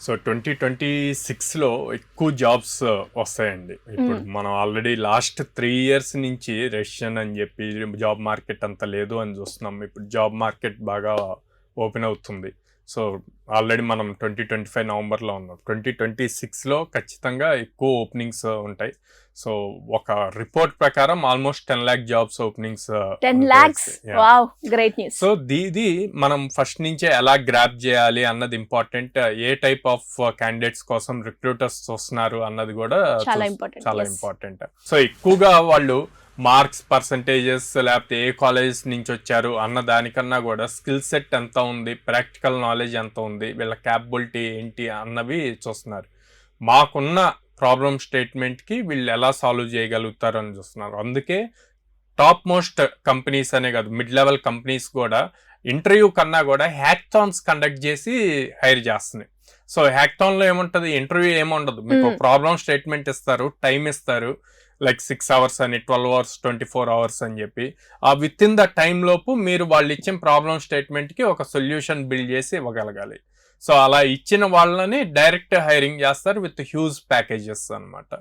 So 2026లో ఎక్కువ jobs వస్తాయండి. ఇప్పుడు మనం ఆల్రెడీ లాస్ట్ 3 years నుంచి రెసిషన్ అని చెప్పి జాబ్ మార్కెట్ అంత లేదు అని చూస్తున్నాం. ఇప్పుడు జాబ్ మార్కెట్ బాగా ఓపెన్ అవుతుంది. సో ఆల్రెడీ మనం 2025 నవంబర్లో ఉన్నాం. 2026లో ఖచ్చితంగా ఎక్కువ ఓపెనింగ్స్ ఉంటాయి. సో ఒక రిపోర్ట్ ప్రకారం almost 10 lakh jobs openings 10 lakhs. Wow, great news. So ఇది మనం ఫస్ట్ నుంచే ఎలా గ్రాప్ చేయాలి అన్నది important. A type of candidates కోసం రిక్రూటర్స్ చూస్తున్నారు అన్నది కూడా చాలా చాలా ఇంపార్టెంట్. ఇంపార్టెంట్. సో ఎక్కువగా వాళ్ళు మార్క్స్, పర్సంటేజెస్, లేకపోతే ఏ కాలేజ్ నుంచి వచ్చారు అన్న దానికన్నా కూడా స్కిల్ సెట్ ఎంత ఉంది, ప్రాక్టికల్ నాలెడ్జ్ ఎంత ఉంది, వీళ్ళ క్యాపబిలిటీ ఏంటి అన్నవి చూస్తున్నారు. మాకున్న ప్రాబ్లమ్ స్టేట్మెంట్కి వీళ్ళు ఎలా సాల్వ్ చేయగలుగుతారు అని చూస్తున్నారు. అందుకే టాప్ మోస్ట్ కంపెనీస్ అనే కాదు, మిడ్ లెవెల్ కంపెనీస్ కూడా ఇంటర్వ్యూ కన్నా కూడా హ్యాక్థాన్స్ కండక్ట్ చేసి హైర్ చేస్తున్నాయి. సో హ్యాక్థాన్లో ఏముంటుంది, ఇంటర్వ్యూ ఏముండదు, మీకు ప్రాబ్లమ్ స్టేట్మెంట్ ఇస్తారు, టైం ఇస్తారు, లైక్ 6 hours అని, 12 hours, 24 hours అని చెప్పి ఆ విత్ ఇన్ ద టైం లోపు మీరు వాళ్ళు ఇచ్చిన ప్రాబ్లమ్ స్టేట్మెంట్కి ఒక సొల్యూషన్ బిల్డ్ చేసి ఇవ్వగలగాలి. సో అలా ఇచ్చిన వాళ్ళని డైరెక్ట్ హైరింగ్ చేస్తారు విత్ హ్యూజ్ ప్యాకేజెస్ అన్నమాట.